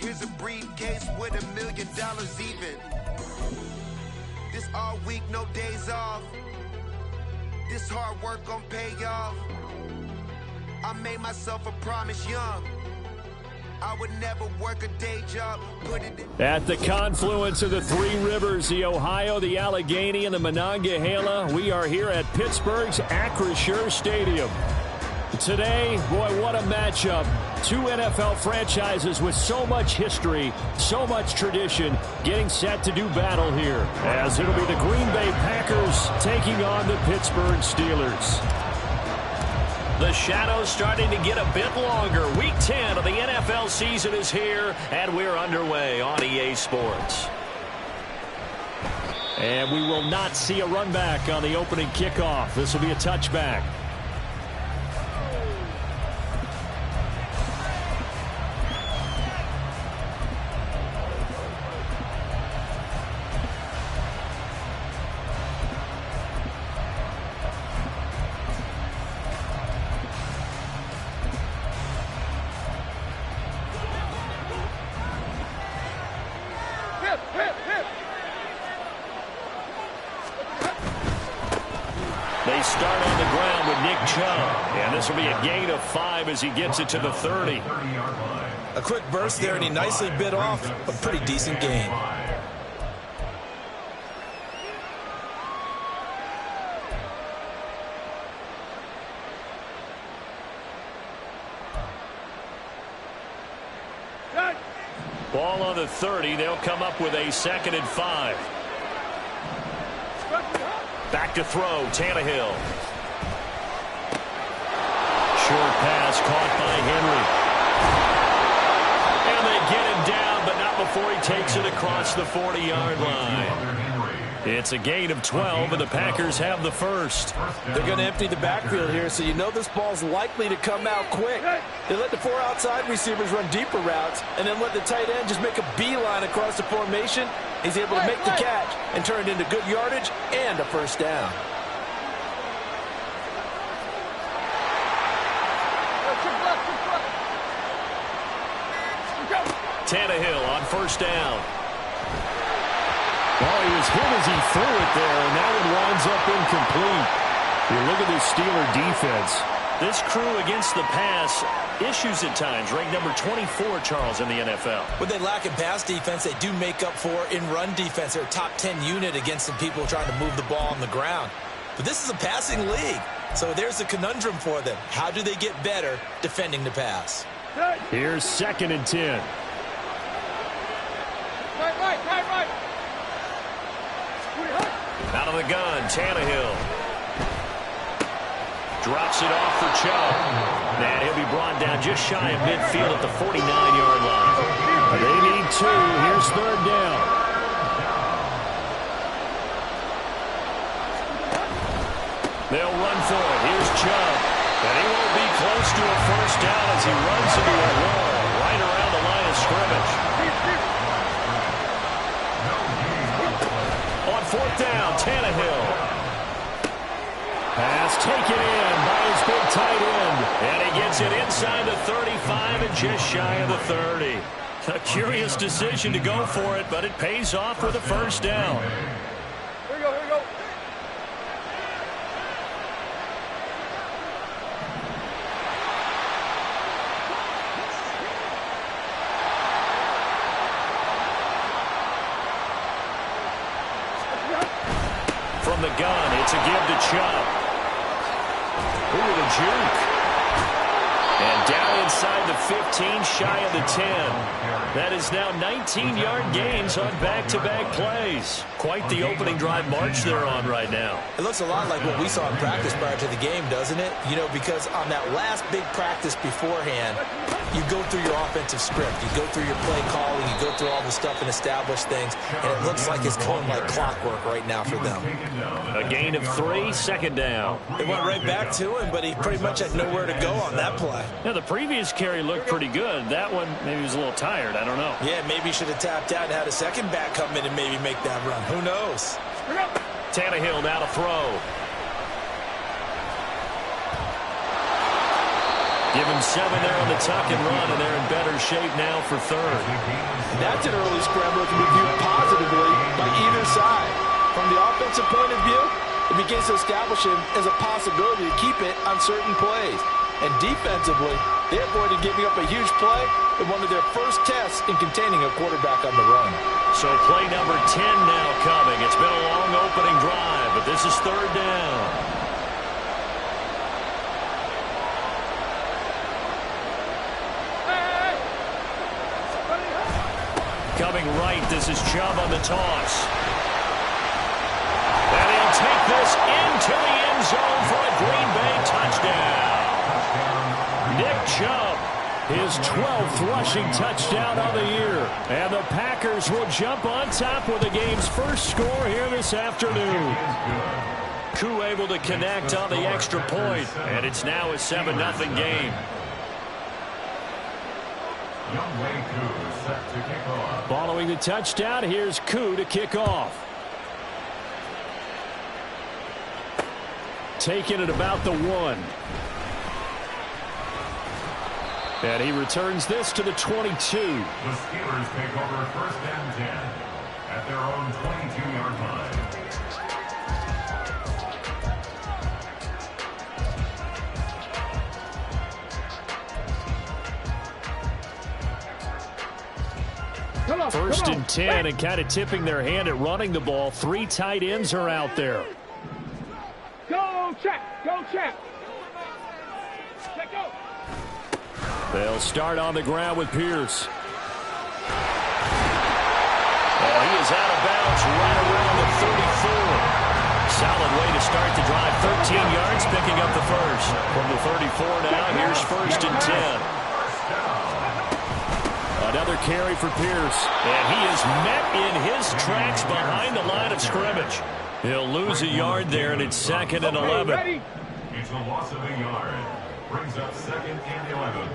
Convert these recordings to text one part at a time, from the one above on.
Here's a briefcase with $1 million even. This all week, no days off. This hard work gon' pay off. I made myself a promise young. I would never work a day job. Put it in. At the confluence of the three rivers, the Ohio, the Allegheny, and the Monongahela, we are here at Pittsburgh's Acrisure Stadium. Today, boy, what a matchup. Two NFL franchises with so much history, so much tradition, getting set to do battle here, as it'll be the Green Bay Packers taking on the Pittsburgh Steelers. The shadow's starting to get a bit longer. Week 10 of the NFL season is here, and we're underway on EA Sports. And we will not see a run back on the opening kickoff. This will be a touchback. They start on the ground with Nick Chubb, and this will be a gain of 5 as he gets it to the 30. A quick burst there, and he nicely bit off a pretty decent gain. Ball on the 30. They'll come up with a 2nd and 5. Back to throw, Tannehill. Short pass caught by Henry. And they get him down, but not before he takes it across the 40-yard line. It's a gain of 12, and the Packers have the first. They're going to empty the backfield here, so you know this ball's likely to come out quick. They let the 4 outside receivers run deeper routes, and then let the tight end just make a beeline across the formation. He's able to make the catch and turn it into good yardage and a first down. Tannehill on first down. Oh, he was hit as he threw it there, and that one winds up incomplete. You look at this Steeler defense. This crew against the pass, issues at times, ranked number 24, Charles, in the NFL. What they lack in pass defense, they do make up for in run defense. They're a top 10 unit against the people trying to move the ball on the ground. But this is a passing league, so there's a conundrum for them. How do they get better defending the pass? Here's 2nd and 10. Right. Out of the gun, Tannehill. Drops it off for Chubb. And he'll be brought down just shy of midfield at the 49-yard line. They need 2. Here's 3rd down. They'll run for it. Here's Chubb. And he won't be close to a first down as he runs into a wall right around the line of scrimmage. On 4th down, Tannehill. Pass taken in by his big tight end. And he gets it inside the 35 and just shy of the 30. A curious decision to go for it, but it pays off with a first down. Here we go. From the gun, it's a give to Chubb. Ooh, the juke. And down inside the 15, shy of the 10. That is now 19-yard gains on back-to-back plays. Quite the opening drive march they're on right now. It looks a lot like what we saw in practice prior to the game, doesn't it? You know, because on that last big practice beforehand, you go through your offensive script. You go through your play calling. You go through all the stuff and establish things. And it looks like it's going like clockwork right now for them. A gain of 3, 2nd down. They went right back to him, but he pretty much had nowhere to go on that play. Yeah, the previous carry looked pretty good. That one, maybe he was a little tired. I don't know. Yeah, maybe he should have tapped out and had a second back come in and maybe make that run. Who knows? Tannehill now to throw. Give him 7 there on the tuck and run, and they're in better shape now for third. That's an early scramble that can be viewed positively by either side. From the offensive point of view, it begins to establish him as a possibility to keep it on certain plays. And defensively, they avoided giving up a huge play in one of their first tests in containing a quarterback on the run. So play number 10 now coming. It's been a long opening drive, but this is third down. Coming right, this is Chubb on the toss. And he'll take this into the end zone for a Green Bay touchdown. Nick Chubb, his 12th rushing touchdown of the year. And the Packers will jump on top with the game's first score here this afternoon. Koo able to connect on the extra point, and it's now a 7-0 game. Following the touchdown, here's Koo to kick off. Taking it about the 1. And he returns this to the 22. The Steelers take over 1st and 10 at their own 22-yard line. First and 10, and kind of tipping their hand at running the ball. 3 tight ends are out there. Go, check. Go, check. Check, go. They'll start on the ground with Pierce. Well, he is out of bounds right around the 34. Solid way to start the drive. 13 yards, picking up the first. From the 34 now, here's 1st and 10. Another carry for Pierce. And he is met in his tracks behind the line of scrimmage. He'll lose a yard there, and it's 2nd and 11. It's a loss of a yard. Brings up 2nd and 11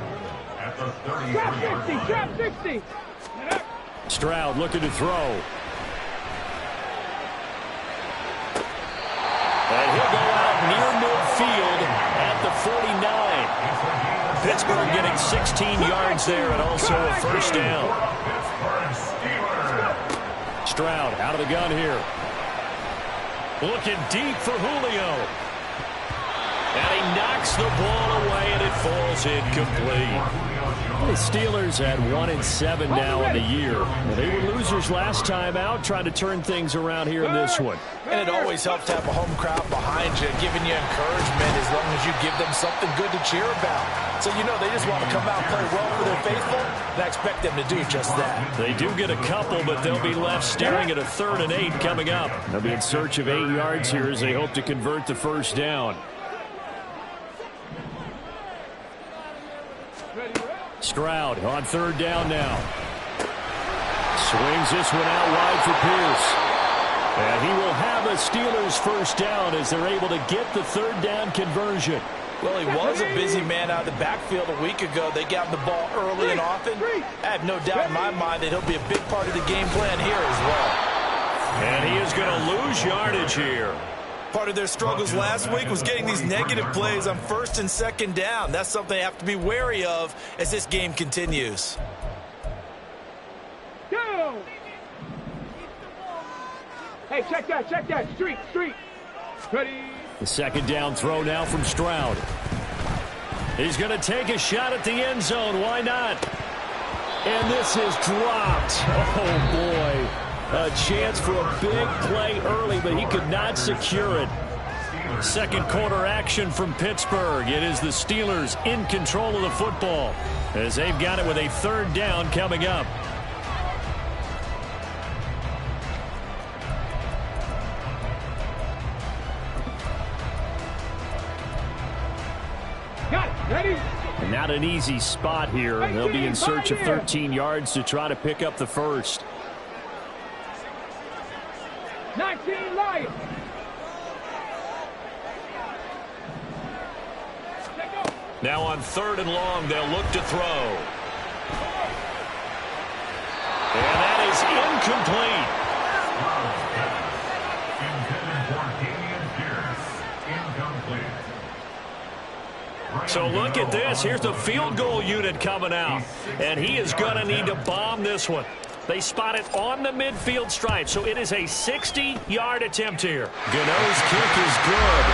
at the 33-yard line. Trap 60. Stroud looking to throw. And he'll go out near midfield at the 49. Pittsburgh getting 16 yards there and also a first down. Stroud out of the gun here. Looking deep for Julio. And he knocks the ball away, and it falls incomplete. The Steelers at 1-7 now in the year. Well, they were losers last time out, trying to turn things around here in this one. And it always helps to have a home crowd behind you, giving you encouragement as long as you give them something good to cheer about. So you know they just want to come out and play well for their faithful, and I expect them to do just that. They do get a couple, but they'll be left staring at a 3rd and 8 coming up. They'll be in search of 8 yards here as they hope to convert the first down. Stroud on 3rd down now. Swings this one out wide for Pierce. And he will have a Steelers first down as they're able to get the 3rd down conversion. Well, he was a busy man out of the backfield a week ago. They got him the ball early and often. I have no doubt in my mind that he'll be a big part of the game plan here as well. And he is going to lose yardage here. Part of their struggles last week was getting these negative plays on 1st and 2nd down. That's something they have to be wary of as this game continues. Go! Hey, check that. Street. Ready? The 2nd down throw now from Stroud. He's going to take a shot at the end zone. Why not? And this is dropped. Oh, boy. A chance for a big play early, but he could not secure it. 2nd quarter action from Pittsburgh. It is the Steelers in control of the football as they've got it with a 3rd down coming up. Got it. Ready? And not an easy spot here. They'll be in search of 13 yards to try to pick up the first. 19 Lions. Now on 3rd and long, they'll look to throw. And that is incomplete. Intended for Damian Pierce. Incomplete. So look at this. Here's the field goal unit coming out. And he is going to need to bomb this one. They spot it on the midfield stripe, so it is a 60-yard attempt here. Gano's kick is good.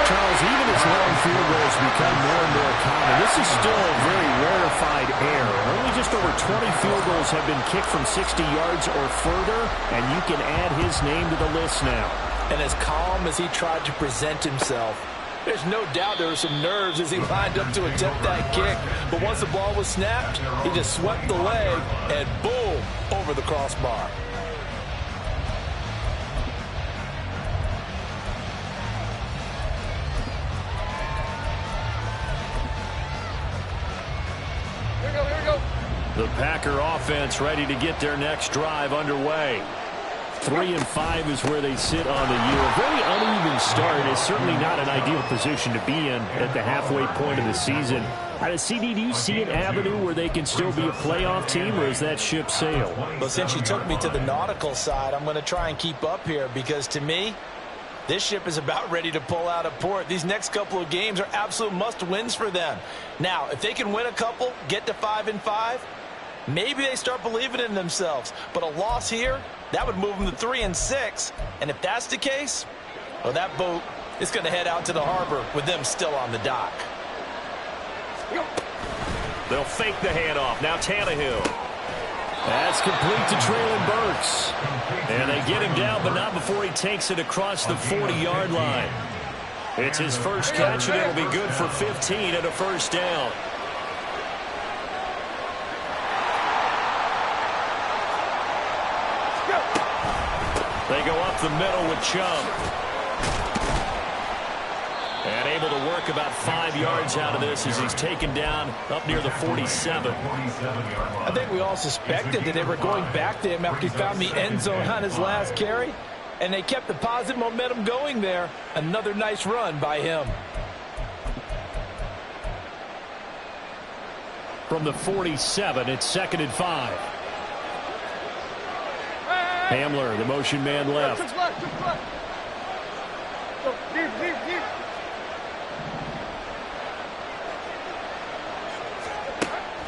Charles, even as long field goals become more and more common, this is still a very rarefied error. Only just over 20 field goals have been kicked from 60 yards or further, and you can add his name to the list now. And as calm as he tried to present himself, there's no doubt there were some nerves as he lined up to attempt that kick. But once the ball was snapped, he just swept the leg and boom, over the crossbar. Here we go. The Packer offense ready to get their next drive underway. 3-5 is where they sit on the year. A very uneven start is certainly not an ideal position to be in at the halfway point of the season. CD, do you see an avenue where they can still be a playoff team, or is that ship sailed? Well, since you took me to the nautical side, I'm going to try and keep up here because to me, this ship is about ready to pull out of port. These next couple of games are absolute must-wins for them. Now, if they can win a couple, get to 5-5, maybe they start believing in themselves. But a loss here, that would move them to 3-6. And if that's the case, well, that boat is going to head out to the harbor with them still on the dock. They'll fake the handoff. Now Tannehill. That's complete to Traylon Burks. And they get him down, but not before he takes it across the 40-yard line. It's his first catch, and it'll be good for 15 and a first down. They go up the middle with Chubb. And able to work about 5 yards out of this as he's taken down up near the 47. I think we all suspected that they were going back to him after he found the end zone on his last carry. And they kept the positive momentum going there. Another nice run by him. From the 47, it's 2nd and 5. Hamler, the motion man left.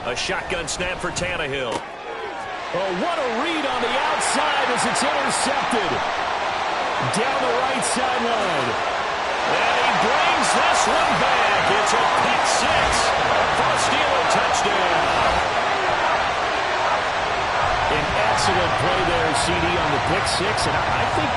A shotgun snap for Tannehill. Oh, what a read on the outside as it's intercepted. Down the right sideline. And he brings this one back. It's a pick six for a Steeler touchdown. An excellent play there, CD, on the pick six. And I think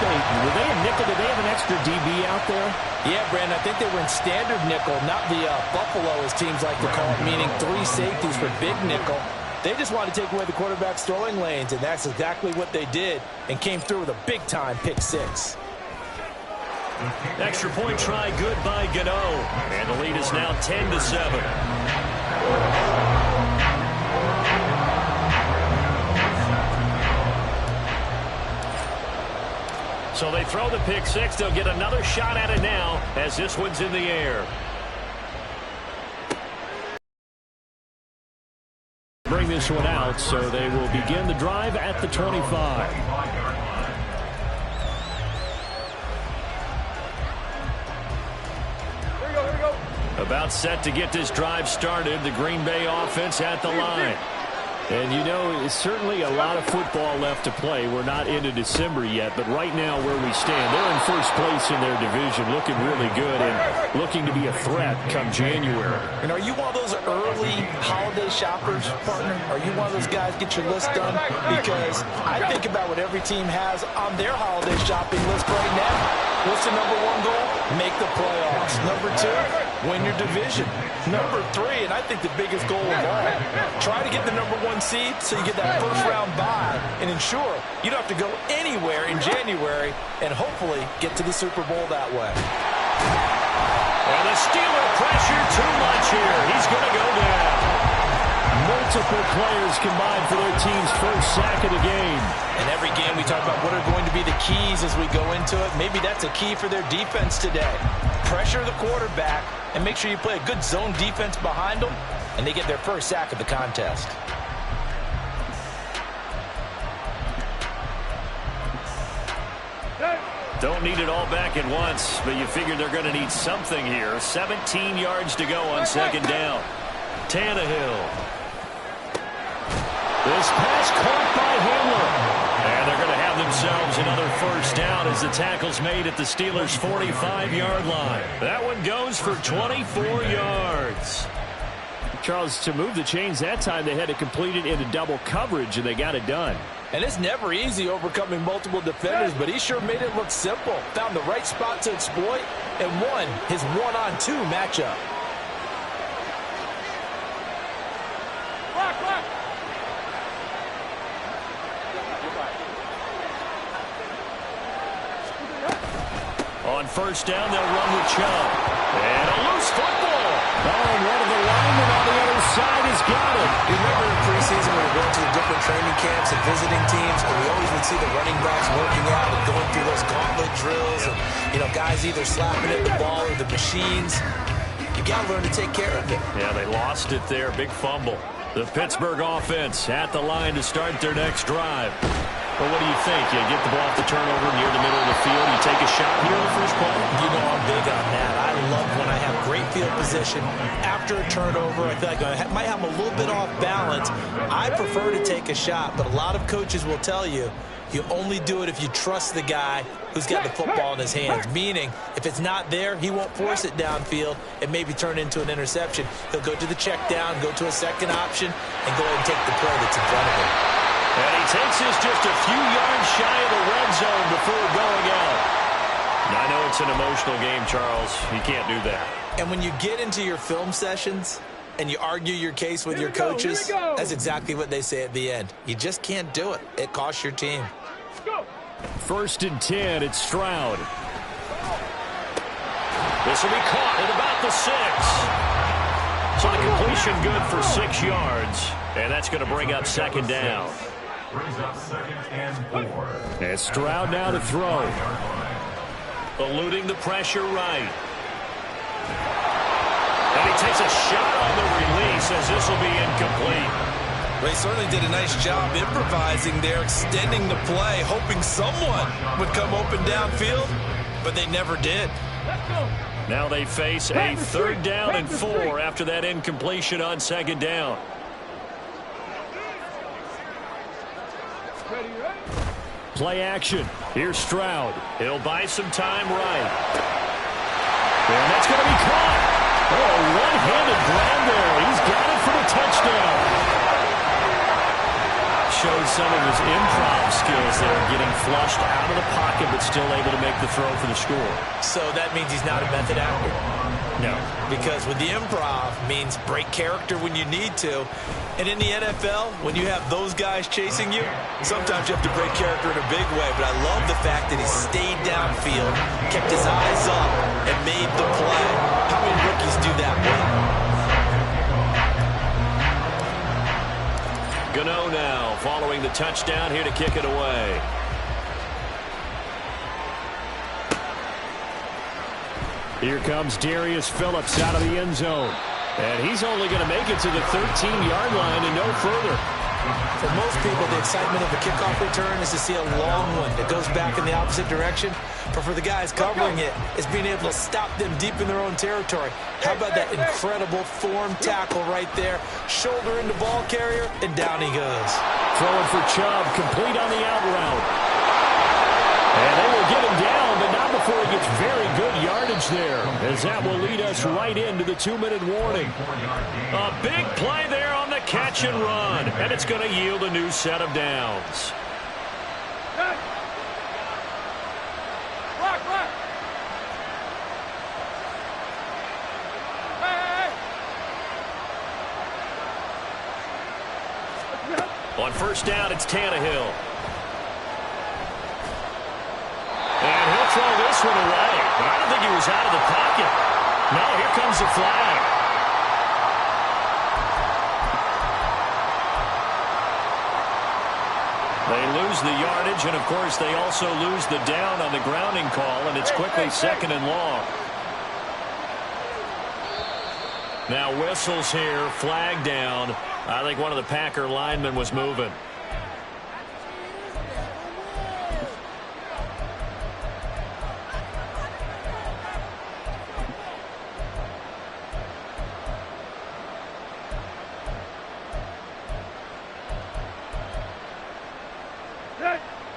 were they a nickel? Did they have an extra DB out there? Yeah, Brandon, I think they were in standard nickel, not the Buffalo, as teams like to call it, meaning 3 safeties for big nickel. They just wanted to take away the quarterback's throwing lanes, and that's exactly what they did and came through with a big-time pick six. Extra point try good by Gano. And the lead is now 10-7. So they throw the pick six. They'll get another shot at it now as this one's in the air. Bring this one out, so they will begin the drive at the 25. Here we go. About set to get this drive started. The Green Bay offense at the line. And, you know, it's certainly a lot of football left to play. We're not into December yet, but right now where we stand, they're in first place in their division, looking really good and looking to be a threat come January. And are you one of those early holiday shoppers, partner? Are you one of those guys get your list done? Because I think about what every team has on their holiday shopping list right now. What's the number one goal? Make the playoffs. Number 2, win your division. Number 3, and I think the biggest goal of all, try to get the number 1 seed so you get that first round bye and ensure you don't have to go anywhere in January and hopefully get to the Super Bowl that way. And the Steeler pressure too much here. He's going to go down. Multiple players combined for their team's first sack of the game. And every game we talk about what are going to be the keys as we go into it. Maybe that's a key for their defense today. Pressure the quarterback and make sure you play a good zone defense behind them, and they get their first sack of the contest. Don't need it all back at once, but you figure they're going to need something here. 17 yards to go on second down. Tannehill. This pass caught by Hamler. And they're going to have themselves another first down as the tackle's made at the Steelers' 45-yard line. That one goes for 24 yards. Charles, to move the chains that time, they had to complete it into double coverage, and they got it done. And it's never easy overcoming multiple defenders, but he sure made it look simple. Found the right spot to exploit and won his one-on-two matchup. On first down, they'll run with Chubb. And a loose football. Oh, and one of the linemen on the other side has got it. Remember in preseason when we went to the different training camps and visiting teams, and we always would see the running backs working out and going through those gauntlet drills, and guys either slapping at the ball or the machines. You got to learn to take care of it. Yeah, they lost it there. Big fumble. The Pittsburgh offense at the line to start their next drive. Well, what do you think? You get the ball off the turnover near the middle of the field. You take a shot here in the first play? I'm big on that. I love when I have great field position. After a turnover, I feel like I might have a little bit off balance. I prefer to take a shot, but a lot of coaches will tell you, you only do it if you trust the guy who's got the football in his hands. Meaning, if it's not there, he won't force it downfield and maybe turn into an interception. He'll go to the check down, go to a second option, and go ahead and take the play that's in front of him. And he takes this just a few yards shy of the red zone before going out. Now, I know it's an emotional game, Charles. You can't do that. And when you get into your film sessions and you argue your case with your coaches, that's exactly what they say at the end. You just can't do it. It costs your team. First and 10, it's Stroud. This will be caught at about the 6. So the completion good for 6 yards. And that's going to bring up second down. Brings up second and 4. And Stroud now to throw. Eluding the pressure right. And he takes a shot on the release as this will be incomplete. Well, he certainly did a nice job improvising there, extending the play, hoping someone would come open downfield, but they never did. Now they face a third down and 4 after that incompletion on second down. Play action. Here's Stroud. He'll buy some time right. And that's going to be caught. Oh, one-handed grab there. He's got it for the touchdown. Showed some of his improv skills there, getting flushed out of the pocket, but still able to make the throw for the score. So that means he's not a method actor? No. Because with the improv means break character when you need to. And in the NFL, when you have those guys chasing you, sometimes you have to break character in a big way. But I love the fact that he stayed downfield, kept his eyes up, and made the play. How many rookies do that well? Gano now following the touchdown here to kick it away. Here comes Darius Phillips out of the end zone. And he's only going to make it to the 13-yard line and no further. For most people, the excitement of a kickoff return is to see a long one that goes back in the opposite direction. But for the guys covering it, it's being able to stop them deep in their own territory. How about that incredible form tackle right there? Shoulder into ball carrier, and down he goes. Throwing for Chubb, complete on the out route. And they will get him down, but not before he gets very good yardage there, as that will lead us right into the 2-minute warning. A big play there on the catch and run, and it's going to yield a new set of downs. On first down, it's Tannehill. And he'll throw this one away. But I don't think he was out of the pocket. No, here comes the flag. They lose the yardage, and, of course, they also lose the down on the grounding call, and it's quickly second and long. Now whistles here, flag down. I think one of the Packer linemen was moving.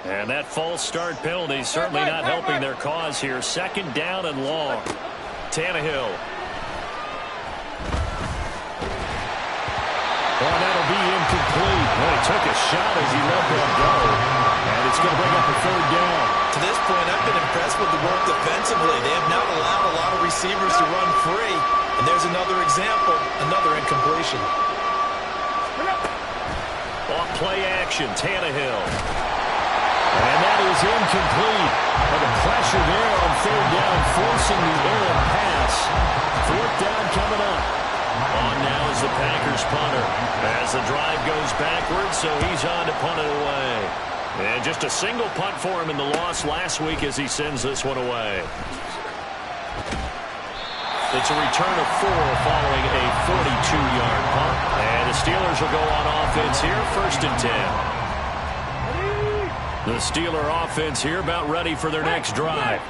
And that false start penalty certainly not helping their cause here. Second down and long. Tannehill. Oh, that'll be incomplete. Well, he took a shot as he let that go. And it's going to bring up a third down. To this point, I've been impressed with the work defensively. They have not allowed a lot of receivers to run free. And there's another example, another incompletion. Off play action, Tannehill. And that is incomplete. But the pressure there on third down, forcing the errant pass. Fourth down coming up. On now is the Packers punter. As the drive goes backwards, so he's on to punt it away. And just a single punt for him in the loss last week as he sends this one away. It's a return of 4 following a 42-yard punt. And the Steelers will go on offense here, 1st and 10. The Steeler offense here about ready for their next drive.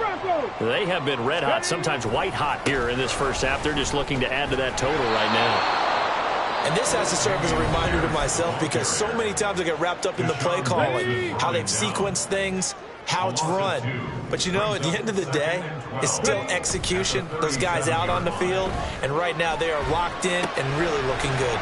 They have been red hot, sometimes white hot here in this first half. They're just looking to add to that total right now. And this has to serve as a reminder to myself because so many times I get wrapped up in the play calling, how they've sequenced things, how it's run. But, you know, at the end of the day, it's still execution. Those guys out on the field, and right now they are locked in and really looking good.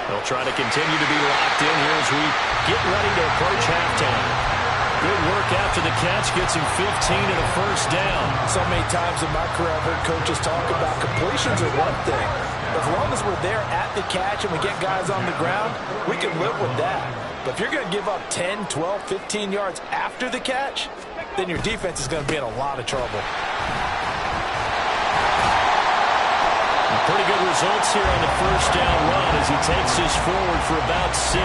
They'll try to continue to be locked in here as we get ready to approach halftime. Good work after the catch, gets him 15 and a first down. So many times in my career I've heard coaches talk about completions are one thing. As long as we're there at the catch and we get guys on the ground, we can live with that. But if you're going to give up 10, 12, 15 yards after the catch, then your defense is going to be in a lot of trouble. Pretty good results here on the first down run as he takes this forward for about 6.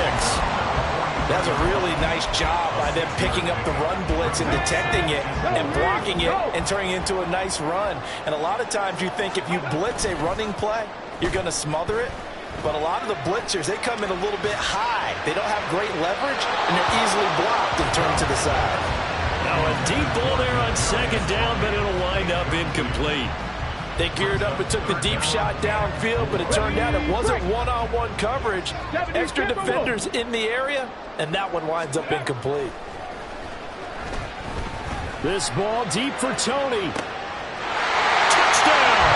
That's a really nice job by them picking up the run blitz and detecting it and blocking it and turning it into a nice run. And a lot of times you think if you blitz a running play, you're going to smother it. But a lot of the blitzers, they come in a little bit high. They don't have great leverage, and they're easily blocked and turned to the side. Now a deep ball there on second down, but it'll wind up incomplete. They geared up and took the deep shot downfield, but it turned out it wasn't one-on-one coverage. Extra defenders in the area, and that one winds up incomplete. This ball deep for Tony. Touchdown!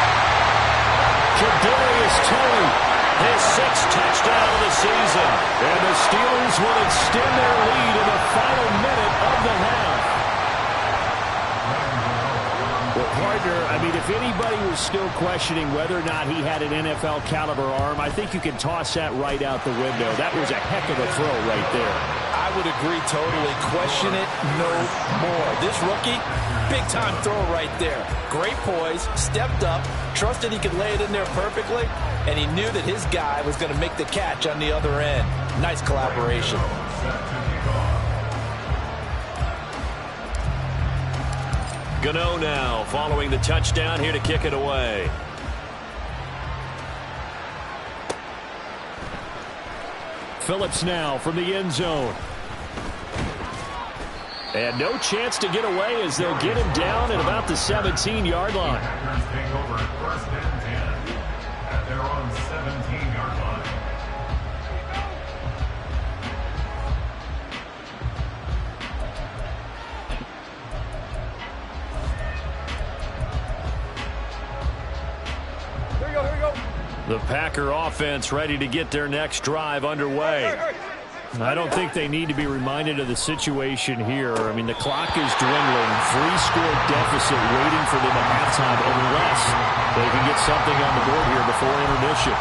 Kadarius Toney. His 6th touchdown of the season. And the Steelers will extend their lead in the final minute of the half. Well, partner, I mean, if anybody was still questioning whether or not he had an NFL caliber arm, I think you can toss that right out the window. That was a heck of a throw right there. I would agree totally. Question it no more. This rookie, big-time throw right there. Great poise, stepped up, trusted he could lay it in there perfectly, and he knew that his guy was going to make the catch on the other end. Nice collaboration. Gano now following the touchdown here to kick it away. Phillips now from the end zone. And no chance to get away as they'll get him down at about the 17-yard line. Packers take over at 1st and 10 at their own 17-yard line. Here we go, here we go. The Packer offense ready to get their next drive underway. I don't think they need to be reminded of the situation here. I mean, the clock is dwindling. 3-score deficit waiting for them at halftime unless they can get something on the board here before intermission.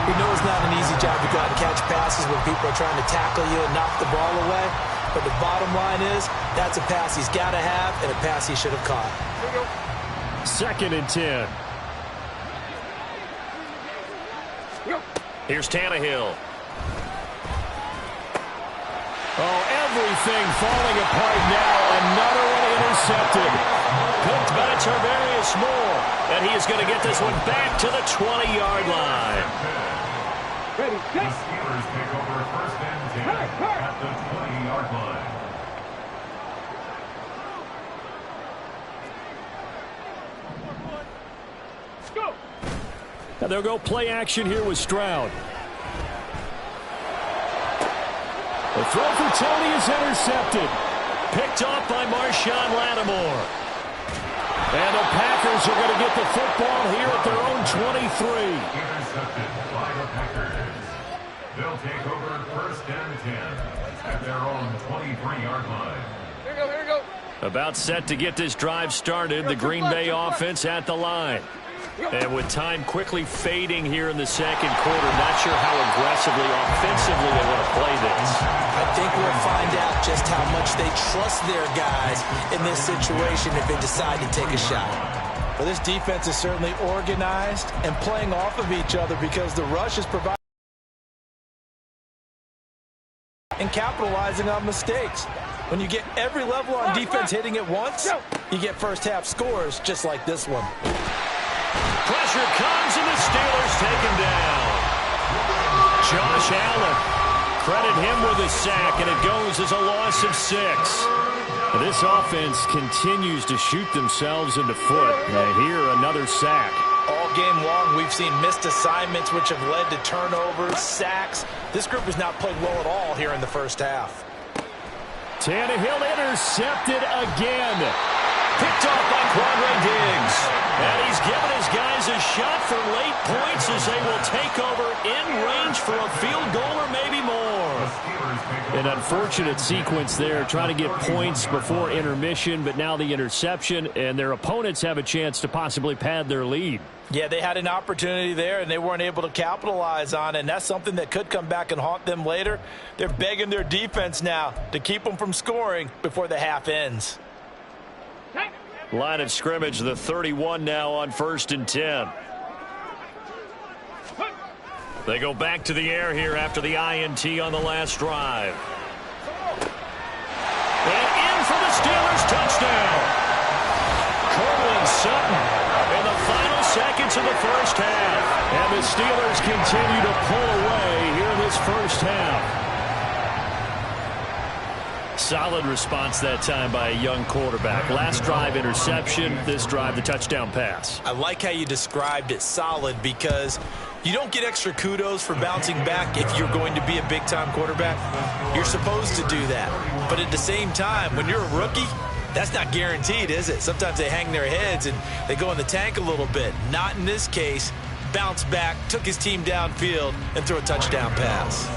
We know it's not an easy job to go out and catch passes when people are trying to tackle you and knock the ball away. But the bottom line is that's a pass he's got to have and a pass he should have caught. 2nd and 10. Here's Tannehill. Oh, everything falling apart now. Another one intercepted. Picked by Tarvarius Moore. And he is going to get this one back to the 20-yard line. Ready, The set. Steelers take over at 1st and 10 at the 20-yard line. Go. Now they'll go play action here with Stroud. The throw for Tony is intercepted. Picked off by Marshawn Lattimore. And the Packers are going to get the football here at their own 23. Intercepted by the Packers. They'll take over 1st and 10 at their own 23-yard line. Here we go, here we go. About set to get this drive started, the Green Bay offense at the line. And with time quickly fading here in the second quarter, not sure how aggressively, offensively they want to play this. I think we'll find out just how much they trust their guys in this situation if they decide to take a shot. Well, this defense is certainly organized and playing off of each other because the rush is providing and capitalizing on mistakes. When you get every level on defense hitting at once, you get first half scores just like this one. Pressure comes, and the Steelers take him down. Josh Allen, credit him with a sack, and it goes as a loss of 6. This offense continues to shoot themselves in the foot. And here, another sack. All game long, we've seen missed assignments which have led to turnovers, sacks. This group has not played well at all here in the first half. Tannehill intercepted again. Picked off by Quandre Diggs. And he's given his guys a shot for late points as they will take over in range for a field goal or maybe more. An unfortunate sequence there, trying to get points before intermission, but now the interception, and their opponents have a chance to possibly pad their lead. Yeah, they had an opportunity there, and they weren't able to capitalize on it, and that's something that could come back and haunt them later. They're begging their defense now to keep them from scoring before the half ends. Line of scrimmage, the 31 now on 1st and 10. They go back to the air here after the INT on the last drive. And in for the Steelers, touchdown. Cortland Sutton in the final seconds of the first half. And the Steelers continue to pull away here in this first half. Solid response that time by a young quarterback. Last drive, interception. This drive, the touchdown pass. I like how you described it, solid, because you don't get extra kudos for bouncing back if you're going to be a big-time quarterback. You're supposed to do that. But at the same time, when you're a rookie, that's not guaranteed, is it? Sometimes they hang their heads and they go in the tank a little bit. Not in this case. Bounced back, took his team downfield, and threw a touchdown pass.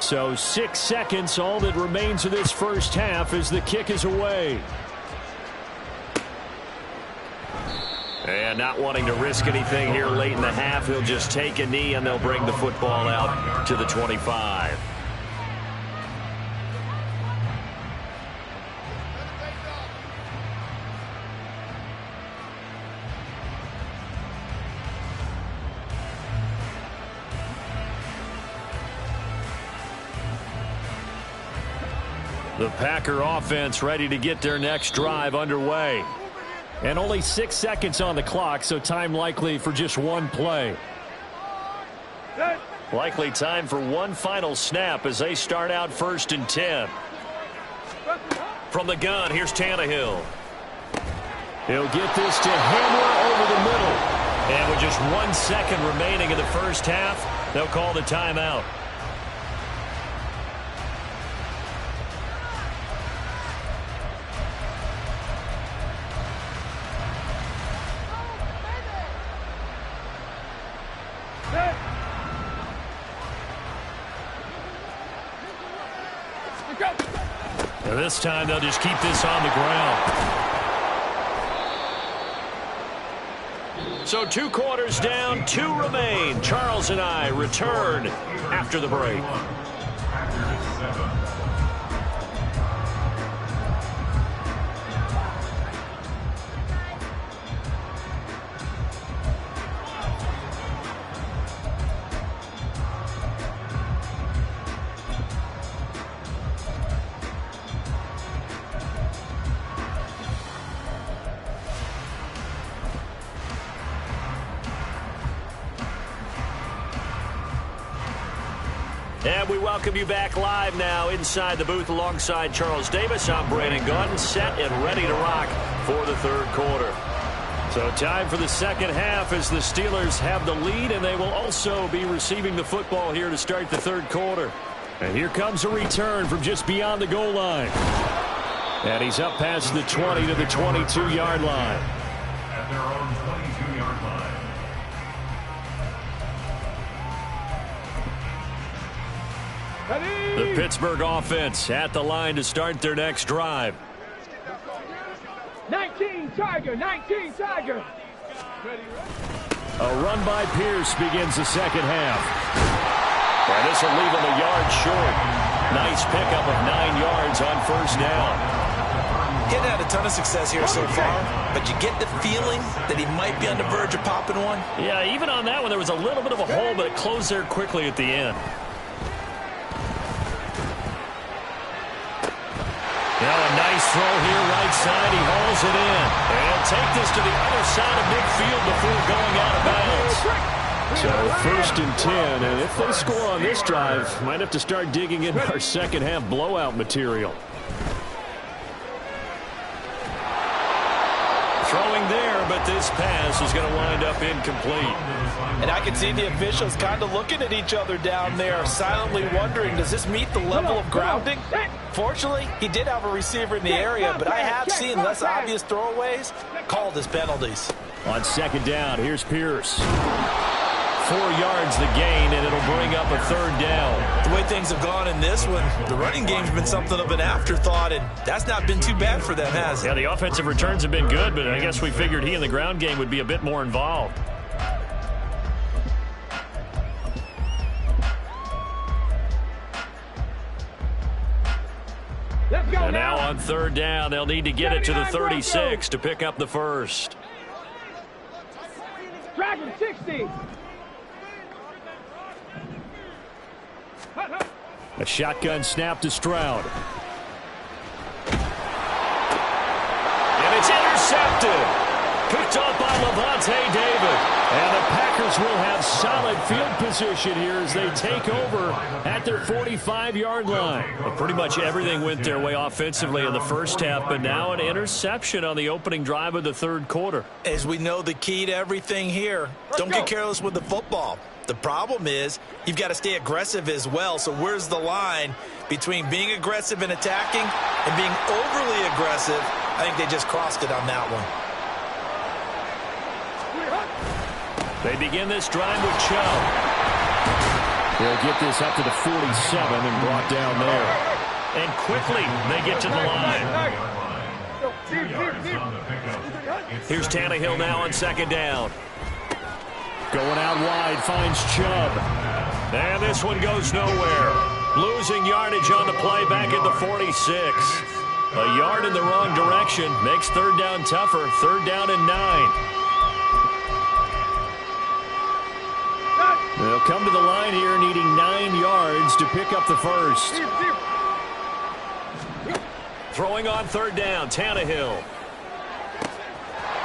So 6 seconds, all that remains of this first half as the kick is away. And not wanting to risk anything here late in the half, he'll just take a knee and they'll bring the football out to the 25. The Packer offense ready to get their next drive underway. And only 6 seconds on the clock, so time likely for just one play. Likely time for one final snap as they start out 1st and 10. From the gun, here's Tannehill. He'll get this to hammer over the middle. And with just 1 second remaining in the first half, they'll call the timeout. And this time they'll just keep this on the ground. So 2 quarters down, 2 remain. Charles and I return after the break. And we welcome you back live now inside the booth alongside Charles Davis. I'm Brandon Gaudin, set and ready to rock for the third quarter. So time for the second half as the Steelers have the lead, and they will also be receiving the football here to start the third quarter. And here comes a return from just beyond the goal line. And he's up past the 20 to the 22-yard line. At their own 22-yard line. The Pittsburgh offense at the line to start their next drive. 19 Tiger, 19 Tiger. A run by Pierce begins the second half. And this will leave him a yard short. Nice pickup of 9 yards on first down. He hadn't had a ton of success here so far, but you get the feeling that he might be on the verge of popping one. Yeah, even on that one, there was a little bit of a hole, but it closed there quickly at the end. Now a nice throw here, right side. He hauls it in. And he'll take this to the other side of midfield before going out of bounds. So 1st and 10, and if they score on this drive, might have to start digging in our second half blowout material. Throwing there, but this pass is going to wind up incomplete. And I can see the officials kind of looking at each other down there, silently wondering, does this meet the level of grounding? Fortunately, he did have a receiver in the area, but I have seen less obvious throwaways called as penalties. On second down, here's Pierce. 4 yards the gain, and it'll bring up a third down. The way things have gone in this one, the running game's been something of an afterthought, and that's not been too bad for them, has it? Yeah, the offensive returns have been good, but I guess we figured he in the ground game would be a bit more involved. And now on third down, they'll need to get it to the 36 to pick up the first. Dragon 60. A shotgun snap to Stroud. And it's intercepted. Picked off by Levante David. And the Packers will have solid field position here as they take over at their 45-yard line. Well, pretty much everything went their way offensively in the first half, but now an interception on the opening drive of the third quarter. As we know, the key to everything here, don't get careless with the football. The problem is you've got to stay aggressive as well. So where's the line between being aggressive and attacking and being overly aggressive? I think they just crossed it on that one. They begin this drive with Chubb. They'll get this up to the 47 and brought down there. And quickly they get to the line. Here's Tannehill now on second down. Going out wide, finds Chubb. And this one goes nowhere. Losing yardage on the play back at the 46. A yard in the wrong direction makes third down tougher. Third down and 9. They'll come to the line here needing 9 yards to pick up the first. Throwing on third down, Tannehill.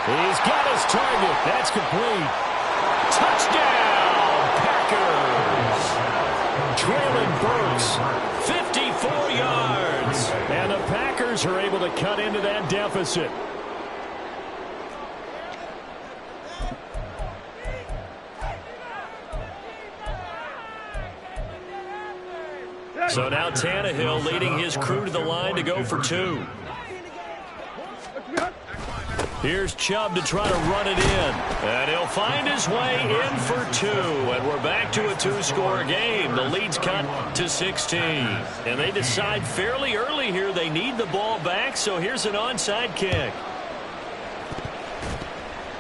He's got his target. That's complete. Touchdown, Packers. Trailing Burks, 54 yards. And the Packers are able to cut into that deficit. So now Tannehill leading his crew to the line to go for 2. Here's Chubb to try to run it in. And he'll find his way in for 2. And we're back to a 2-score game. The lead's cut to 16. And they decide fairly early here they need the ball back. So here's an onside kick.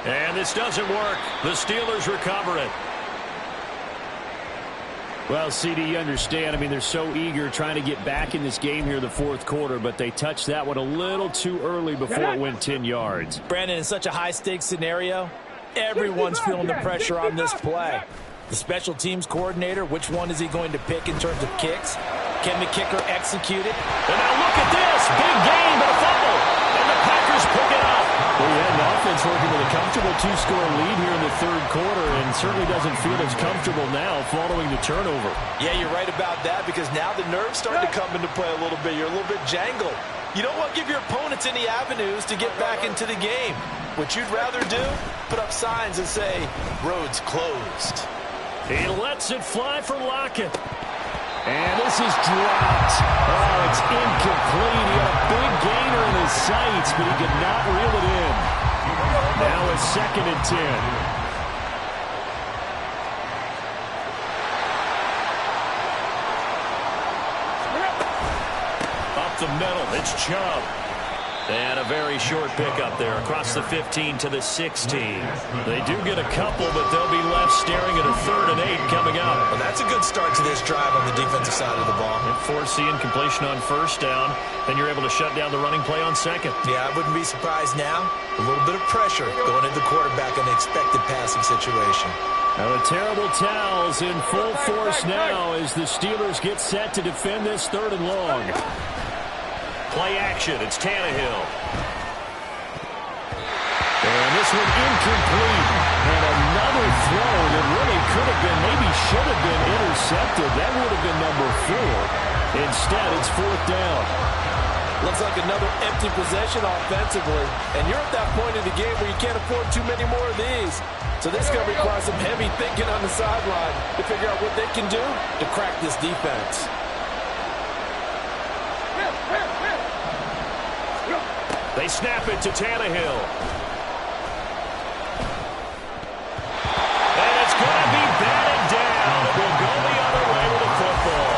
And this doesn't work. The Steelers recover it. Well, CD, you understand. I mean, they're so eager trying to get back in this game here in the fourth quarter, but they touched that one a little too early before it went 10 yards. Brandon, in such a high-stakes scenario, everyone's feeling the pressure on this play. The special teams coordinator, which one is he going to pick in terms of kicks? Can the kicker execute it? And now look at this. Big gain, but a fumble. And the Packers pick it up. We had an defense working with a comfortable 2-score lead here in the third quarter and certainly doesn't feel as comfortable now following the turnover. Yeah, you're right about that because now the nerves starting to come into play a little bit. You're a little bit jangled. You don't want to give your opponents any avenues to get back into the game. What you'd rather do, put up signs and say, roads closed. He lets it fly for Lockett. And this is dropped. Oh, it's incomplete. He had a big gainer in his sights, but he could not reel it in. Now it's 2nd and 10. Up the middle, it's Chubb. And a very short pickup there across the 15 to the 16. They do get a couple, but they'll be left staring at a 3rd and 8 coming up. Well, that's a good start to this drive on the defensive side of the ball. And force the incompletion on 1st down. Then you're able to shut down the running play on 2nd. Yeah, I wouldn't be surprised now. A little bit of pressure going into the quarterback in the expected passing situation. Now the terrible towels in full force now as the Steelers get set to defend this 3rd and long. Play action. It's Tannehill. And this one incomplete. And another throw that really could have been, maybe should have been intercepted. That would have been number 4. Instead, it's 4th down. Looks like another empty possession offensively. And you're at that point in the game where you can't afford too many more of these. So this is going to require some heavy thinking on the sideline to figure out what they can do to crack this defense. They snap it to Tannehill. And it's going to be batted down. It will go the other way with the football.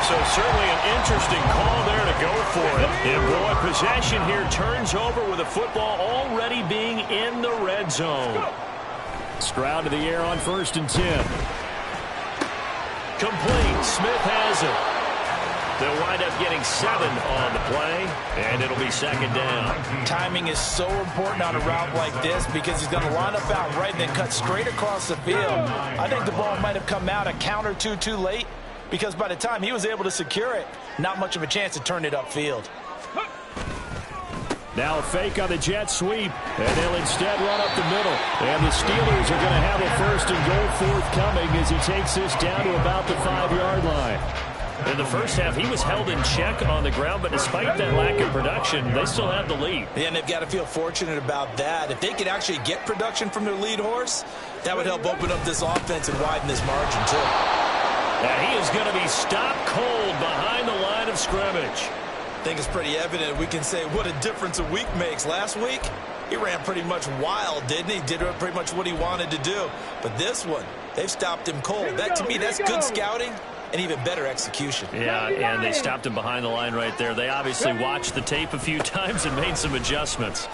So certainly an interesting call there to go for it. And boy, possession here turns over with the football already being in the red zone. Stroud to the air on 1st and 10. Complete. Smith has it. They'll wind up getting 7 on the play, and it'll be 2nd down. Timing is so important on a route like this because he's going to line up out right and then cut straight across the field. I think the ball might have come out a count or two too late because by the time he was able to secure it, not much of a chance to turn it upfield. Now a fake on the jet sweep, and they'll instead run up the middle. And the Steelers are going to have a 1st and goal forthcoming as he takes this down to about the 5-yard line. In the first half, he was held in check on the ground, but despite that lack of production, they still have the lead. Yeah, and they've got to feel fortunate about that. If they could actually get production from their lead horse, that would help open up this offense and widen this margin, too. And he is going to be stopped cold behind the line of scrimmage. I think it's pretty evident we can say what a difference a week makes. Last week, he ran pretty much wild, didn't he? Did pretty much what he wanted to do. But this one, they've stopped him cold. That, to me, that's good scouting and even better execution. Yeah, and they stopped him behind the line right there. They obviously watched the tape a few times and made some adjustments.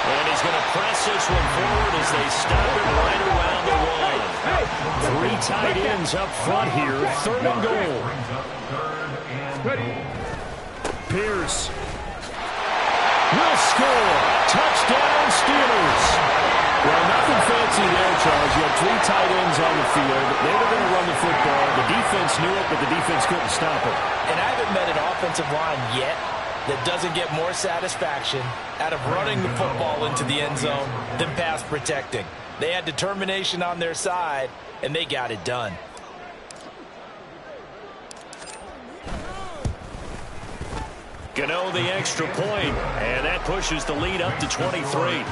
And he's going to press this one forward as they stop him right around the 1. 3 tight ends up front here. 3rd and goal. Pierce will score. Touchdown, Steelers. Well, nothing fancy there, Charles. You had 3 tight ends on the field. They were going to run the football. The defense knew it, but the defense couldn't stop it. And I haven't met an offensive line yet that doesn't get more satisfaction out of running the football into the end zone than pass protecting. They had determination on their side, and they got it done. Gano the extra point, and that pushes the lead up to 23.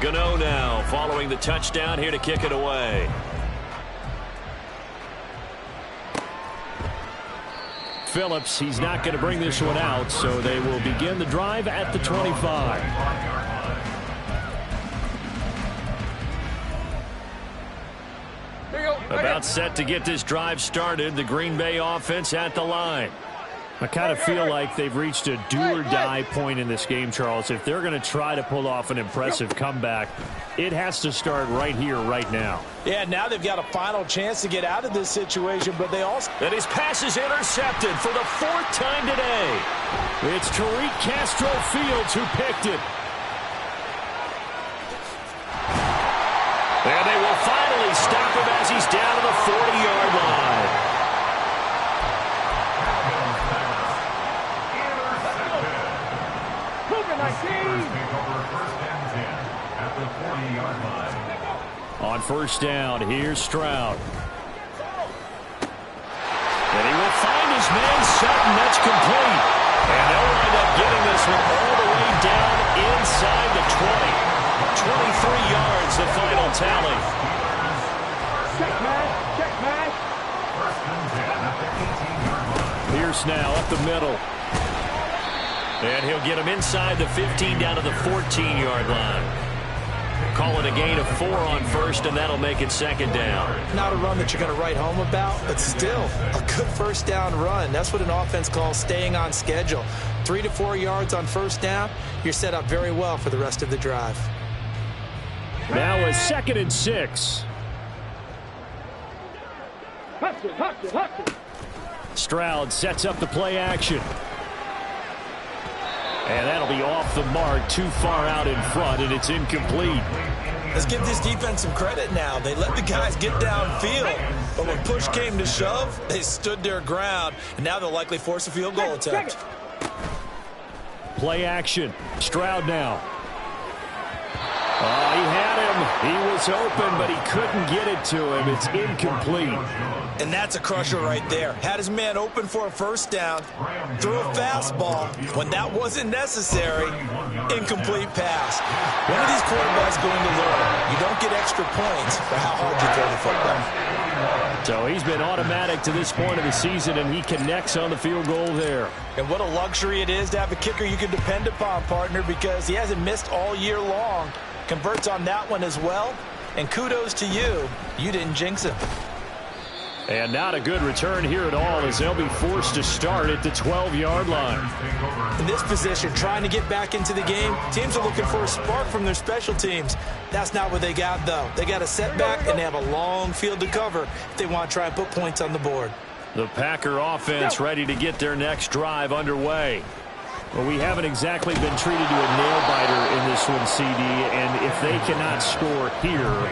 Gano now following the touchdown here to kick it away. Phillips, he's not going to bring this one out, so they will begin the drive at the 25. About set to get this drive started, the Green Bay offense at the line. I kind of feel like they've reached a do-or-die point in this game, Charles. If they're going to try to pull off an impressive comeback, it has to start right here, right now. Yeah, now they've got a final chance to get out of this situation, but they also... And his pass is intercepted for the 4th time today. It's Tariq Castro Fields who picked it. And they will finally stop him as he's down to the 40-yard line. On first down, here's Stroud. And he will find his man Sutton. That's complete. And they'll wind up getting this one all the way down inside the 20. 23 yards, the final tally. Check match. Pierce now up the middle. And he'll get him inside the 15 down to the 14-yard line. Call it a gain of 4 on first, and that'll make it second down. Not a run that you're going to write home about, but still a good first down run. That's what an offense calls staying on schedule. 3 to 4 yards on first down, you're set up very well for the rest of the drive. Now a 2nd and 6. Stroud sets up the play action. And that'll be off the mark, too far out in front, and it's incomplete. Let's give this defense some credit now. They let the guys get downfield, but when push came to shove, they stood their ground, and now they'll likely force a field goal attempt. Play action. Stroud now. Oh, he had him. He was open, but he couldn't get it to him. It's incomplete. And that's a crusher right there. Had his man open for a first down, threw a fastball. When that wasn't necessary, incomplete pass. When are these quarterbacks going to learn? You don't get extra points for how hard you throw the football. So he's been automatic to this point of the season, and he connects on the field goal there. And what a luxury it is to have a kicker you can depend upon, partner, because he hasn't missed all year long. Converts on that one as well, and kudos to you. You didn't jinx him. And not a good return here at all, as they'll be forced to start at the 12-yard line. In this position, trying to get back into the game, teams are looking for a spark from their special teams. That's not what they got, though. They got a setback, and they have a long field to cover if they want to try and put points on the board. The Packer offense ready to get their next drive underway. Well, we haven't exactly been treated to a nail-biter in this one, CD, and if they cannot score here,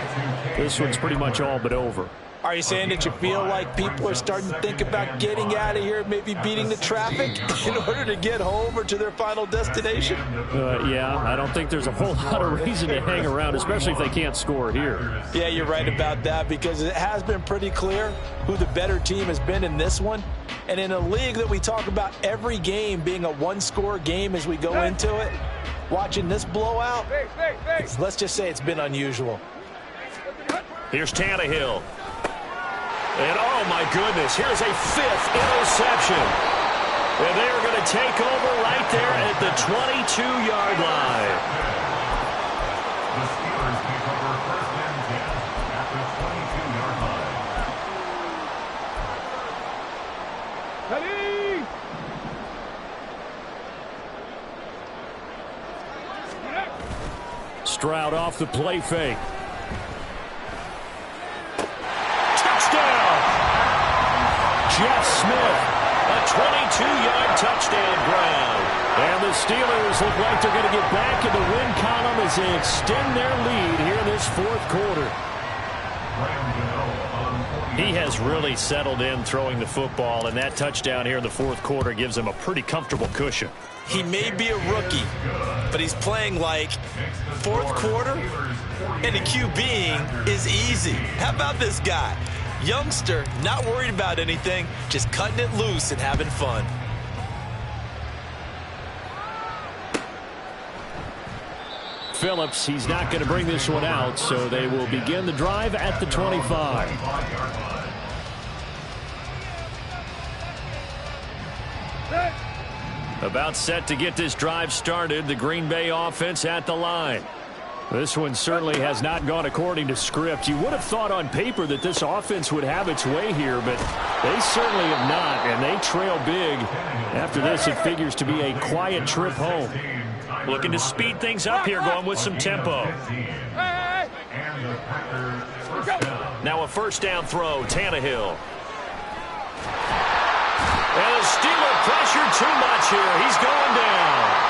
this one's pretty much all but over. Are you saying that you feel like people are starting to think about getting out of here, maybe beating the traffic in order to get home or to their final destination? Yeah, I don't think there's a whole lot of reason to hang around, especially if they can't score here. Yeah, you're right about that, because it has been pretty clear who the better team has been in this one. And in a league that we talk about every game being a one-score game as we go into it, watching this blowout, let's just say it's been unusual. Here's Tannehill. And, oh, my goodness, here's a 5th interception. And they're going to take over right there at the 22-yard line. The Steelers take over first and 10 at the 22-yard line. Stroud off the play fake. Jeff Smith, a 22-yard touchdown grab. And the Steelers look like they're going to get back in the win column as they extend their lead here in this 4th quarter. He has really settled in throwing the football, and that touchdown here in the 4th quarter gives him a pretty comfortable cushion. He may be a rookie, but he's playing like 4th quarter, and the QBing is easy. How about this guy? Youngster, not worried about anything, just cutting it loose and having fun. Phillips, he's not going to bring this one out, so they will begin the drive at the 25. About set to get this drive started, the Green Bay offense at the line. This one certainly has not gone according to script. You would have thought on paper that this offense would have its way here, but they certainly have not, and they trail big. After this, it figures to be a quiet trip home. Looking to speed things up here, going with some tempo. Now a first down throw, Tannehill. And the Steeler pressure too much here. He's going down.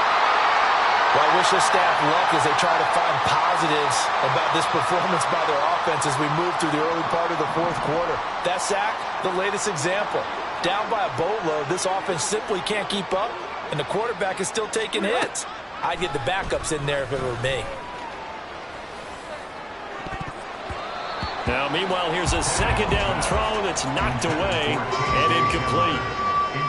Well, I wish the staff luck as they try to find positives about this performance by their offense as we move through the early part of the fourth quarter. That sack, the latest example. Down by a boatload, this offense simply can't keep up, and the quarterback is still taking hits. I'd get the backups in there if it were me. Now, meanwhile, here's a second down throw that's knocked away and incomplete.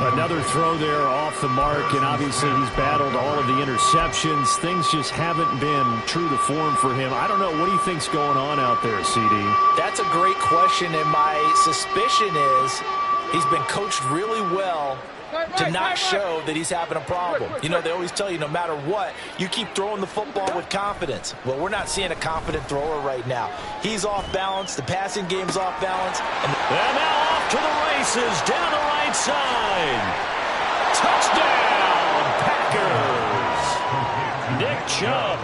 Another throw there off the mark, and obviously he's battled all of the interceptions. Things just haven't been true to form for him. I don't know. What do you think's going on out there, CD? That's a great question, and my suspicion is he's been coached really well to not show that he's having a problem. You know, they always tell you no matter what, you keep throwing the football with confidence. Well, we're not seeing a confident thrower right now. He's off balance. The passing game's off balance. And now off to the races down the right side. Touchdown, Packers. Nick Chubb.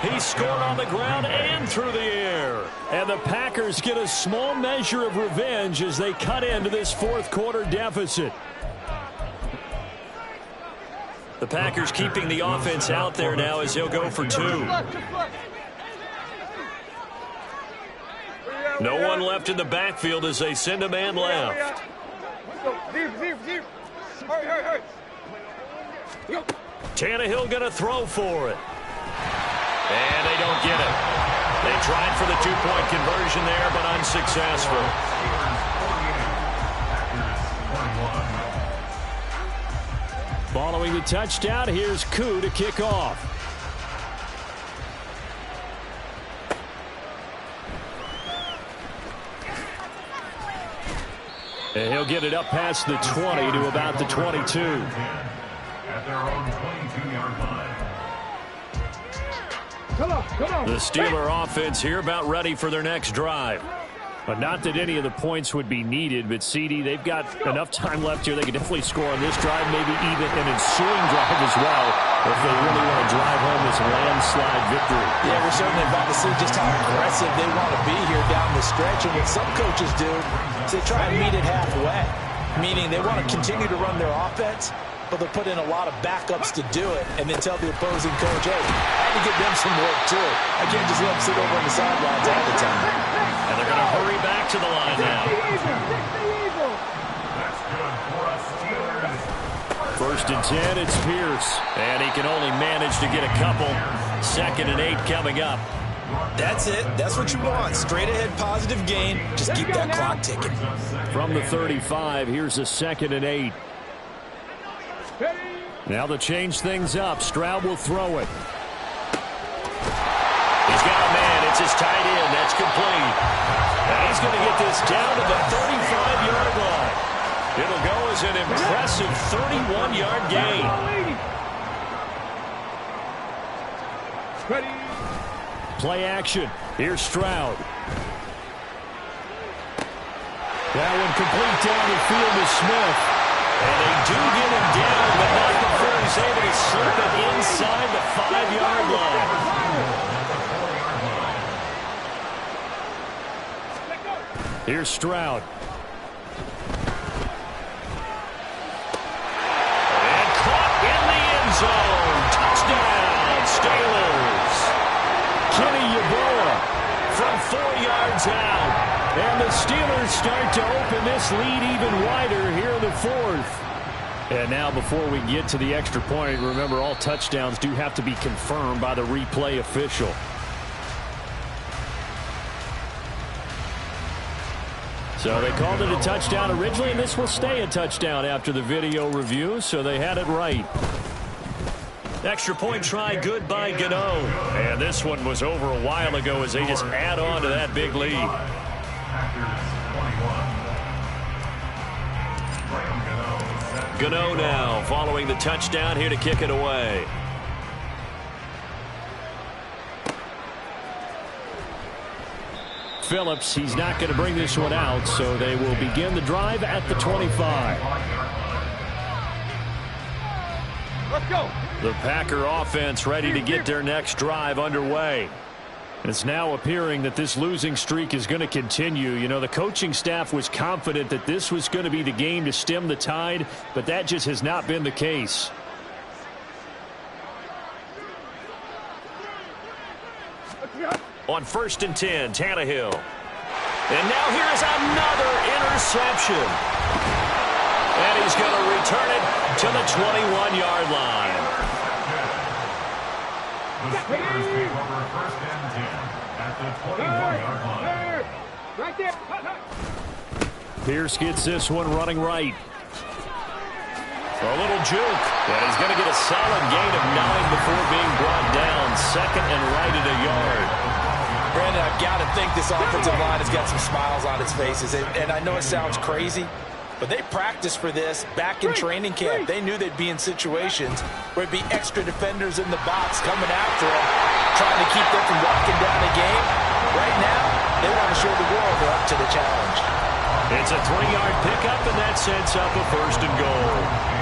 He scored on the ground and through the air. And the Packers get a small measure of revenge as they cut into this fourth quarter deficit. The Packers keeping the offense out there now as they'll go for two. No one left in the backfield as they send a man left. Tannehill going to throw for it. And they don't get it. They tried for the two-point conversion there, but unsuccessful. Following the touchdown, here's Koo to kick off. And he'll get it up past the 20 to about the 22. At their own 22-yard line. The Steeler offense here about ready for their next drive. But not that any of the points would be needed, but CD, they've got enough time left here. They can definitely score on this drive, maybe even an ensuing drive as well, if they really want to drive home this landslide victory. Yeah, we're certainly about to see just how aggressive they want to be here down the stretch. And what some coaches do is they try and meet it halfway, meaning they want to continue to run their offense, but they'll put in a lot of backups to do it and then tell the opposing coach, hey, I had to give them some work too. I can't just let them sit over on the sidelines all the time. And they're going to hurry back to the line now. That's good for us, Steelers. 1st and 10, it's Pierce. And he can only manage to get a couple. 2nd and 8 coming up. That's it. That's what you want. Straight ahead positive gain. Just keep that clock ticking. From the 35, here's a 2nd and 8. Now to change things up, Stroud will throw it. He's got a man. It's his tight end. That's complete. And he's going to get this down to the 35-yard line. It'll go as an impressive 31-yard gain. Play action. Here's Stroud. That one complete down the field to Smith. And they do get him down, but not before he's able to slip it inside the 5-yard line. Here's Stroud. And caught in the end zone. Touchdown, Steelers. Kenny Yeboah from 4 yards out. And the Steelers start to open this lead even wider here in the fourth. And now before we get to the extra point, remember all touchdowns do have to be confirmed by the replay official. So they called it a touchdown originally, and this will stay a touchdown after the video review, so they had it right. Extra point try, good by Gano. And this one was over a while ago as they just add on to that big lead. Gano now following the touchdown here to kick it away. Phillips, he's not going to bring this one out, so they will begin the drive at the 25. Let's go. The Packer offense ready to get their next drive underway. It's now appearing that this losing streak is going to continue. You know, the coaching staff was confident that this was going to be the game to stem the tide, but that just has not been the case. On 1st and 10, Tannehill. And now here's another interception. And he's going to return it to the 21-yard line. The Steelers take over 1st and 10 at the 21-yard line. Right there. Pierce gets this one running right. A little juke. And he's going to get a solid gain of 9 before being brought down. 2nd and right at a yard. Brandon, I've got to think this offensive line has got some smiles on its faces. And I know it sounds crazy, but they practiced for this back in training camp. They knew they'd be in situations where it'd be extra defenders in the box coming after them, trying to keep them from locking down the game. Right now, they want to show the world they're up to the challenge. It's a 3-yard pickup, and that sets up a 1st and goal.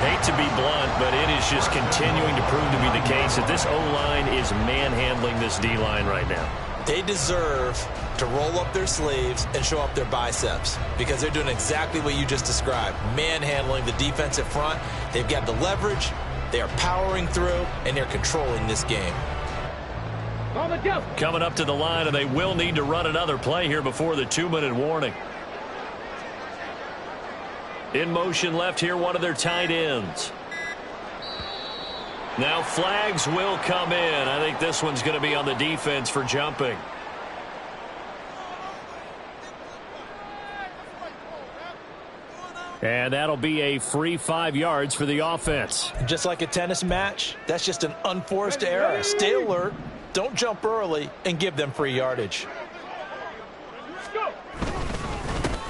Hate to be blunt, but it is just continuing to prove to be the case that this O-line is manhandling this D-line right now. They deserve to roll up their sleeves and show up their biceps because they're doing exactly what you just described, manhandling the defensive front. They've got the leverage, they are powering through, and they're controlling this game. Coming up to the line, and they will need to run another play here before the 2-minute warning. In motion left here, one of their tight ends. Now flags will come in. I think this one's going to be on the defense for jumping. And that'll be a free 5 yards for the offense. Just like a tennis match, that's just an unforced error. Stay alert, don't jump early, and give them free yardage.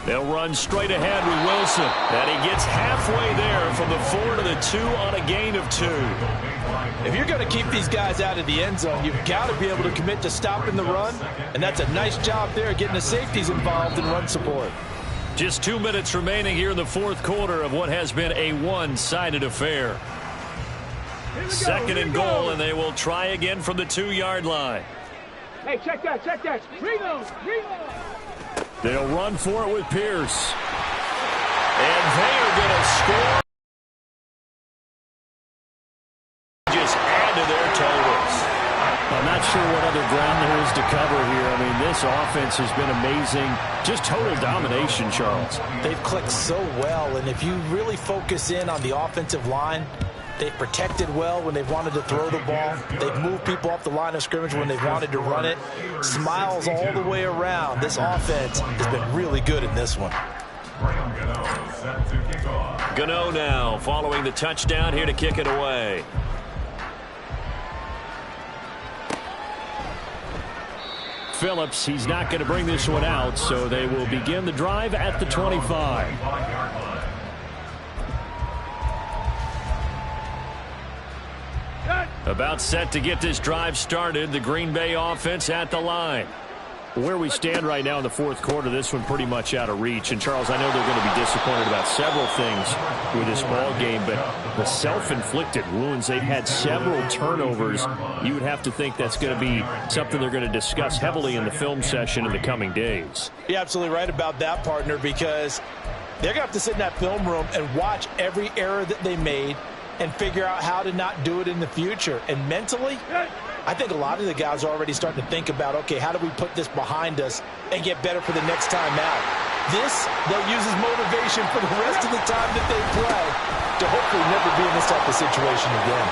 They'll run straight ahead with Wilson. And he gets halfway there from the 4 to the 2 on a gain of 2. If you're going to keep these guys out of the end zone, you've got to be able to commit to stopping the run. And that's a nice job there, getting the safeties involved in run support. Just 2 minutes remaining here in the 4th quarter of what has been a one-sided affair. 2nd and goal, and they will try again from the 2-yard line. Hey, check that, check that. Reload, reload. They'll run for it with Pierce. And they are going to score. Just add to their totals. I'm not sure what other ground there is to cover here. I mean, this offense has been amazing. Just total domination, Charles. They've clicked so well, and if you really focus in on the offensive line, they've protected well when they've wanted to throw the ball. They've moved people off the line of scrimmage when they've wanted to run it. Smiles all the way around. This offense has been really good in this one. Gano now following the touchdown here to kick it away. Phillips, he's not going to bring this one out, so they will begin the drive at the 25. About set to get this drive started. The Green Bay offense at the line. Where we stand right now in the 4th quarter, this one pretty much out of reach. And, Charles, I know they're going to be disappointed about several things with this ball game, but the self-inflicted wounds, they've had several turnovers. You would have to think that's going to be something they're going to discuss heavily in the film session in the coming days. You're absolutely right about that, partner, because they're going to have to sit in that film room and watch every error that they made and figure out how to not do it in the future. And mentally, I think a lot of the guys are already starting to think about, okay, how do we put this behind us and get better for the next time out? This, they'll use as motivation for the rest of the time that they play to hopefully never be in this type of situation again.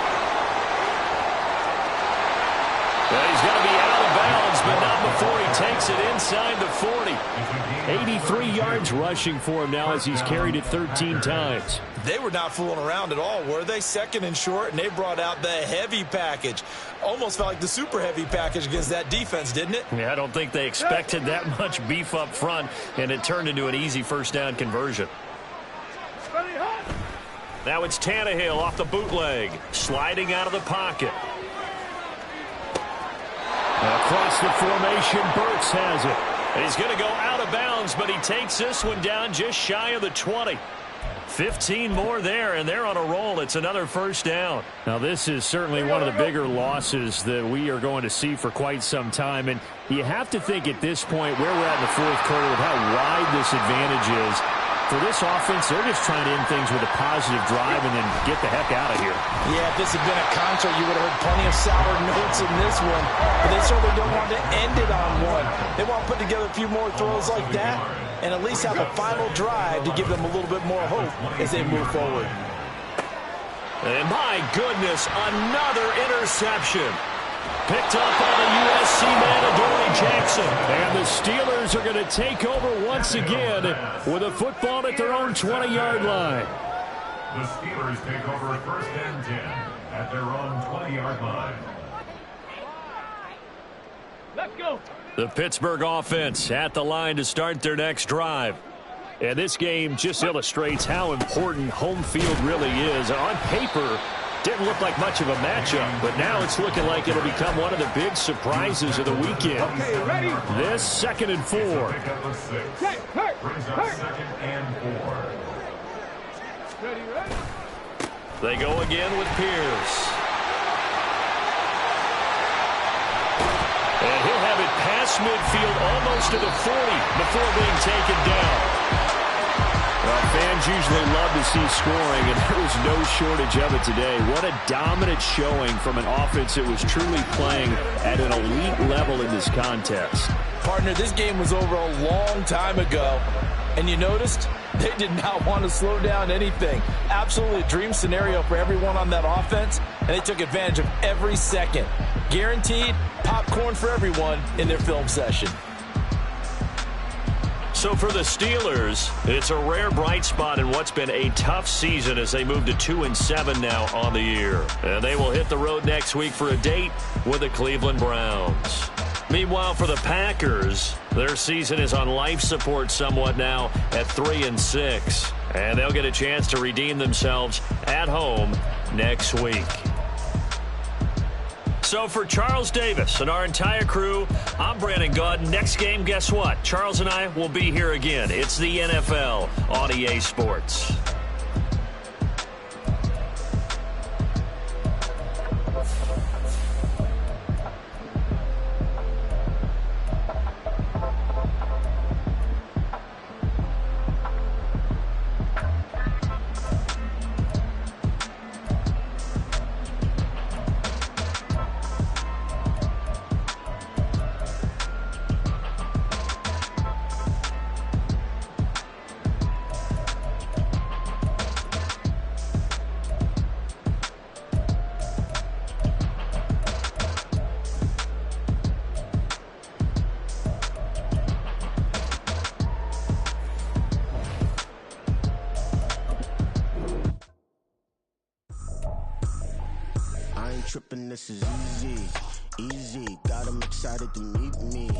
Well, he's going to be out of bounds, but not before he takes it inside the 40. 83 yards rushing for him now as he's carried it 13 times. They were not fooling around at all, were they? 2nd and short, and they brought out the heavy package. Almost felt like the super heavy package against that defense, didn't it? Yeah, I don't think they expected that much beef up front, and it turned into an easy 1st down conversion. Now it's Tannehill off the bootleg, sliding out of the pocket. Across the formation, Burks has it. And he's going to go out of bounds, but he takes this one down just shy of the 20. 15 more there, and they're on a roll. It's another 1st down. Now, this is certainly one of the bigger losses that we are going to see for quite some time. And you have to think at this point, where we're at in the 4th quarter, with how wide this advantage is, For this offense, they're just trying to end things with a positive drive and then get the heck out of here. Yeah, if this had been a concert, you would have heard plenty of sour notes in this one. But they certainly don't want to end it on one. They want to put together a few more throws like that and at least have a final drive to give them a little bit more hope as they move forward. And my goodness, another interception. Picked up on a USC man, Adoree Jackson. And the Steelers are going to take over once again with a football at their own 20-yard line. The Steelers take over 1st and 10 at their own 20-yard line. Let's go. The Pittsburgh offense at the line to start their next drive. And this game just illustrates how important home field really is. On paper, didn't look like much of a matchup, but now it's looking like it'll become one of the big surprises of the weekend. Okay, ready? This 2nd and 4. Brings up 2nd and 4. Ready, ready? They go again with Pierce. And he'll have it past midfield almost to the 40 before being taken down. Well, fans usually love to see scoring, and there was no shortage of it today. What a dominant showing from an offense that was truly playing at an elite level in this contest. Partner, this game was over a long time ago, and you noticed they did not want to slow down anything. Absolutely a dream scenario for everyone on that offense, and they took advantage of every second. Guaranteed popcorn for everyone in their film session. So for the Steelers, it's a rare bright spot in what's been a tough season as they move to 2-7 now on the year. And they will hit the road next week for a date with the Cleveland Browns. Meanwhile, for the Packers, their season is on life support somewhat now at 3-6. And they'll get a chance to redeem themselves at home next week. So for Charles Davis and our entire crew, I'm Brandon Gaud. Next game, guess what? Charles and I will be here again. It's the NFL on EA Sports. Tripping, this is easy, got 'em excited to meet me.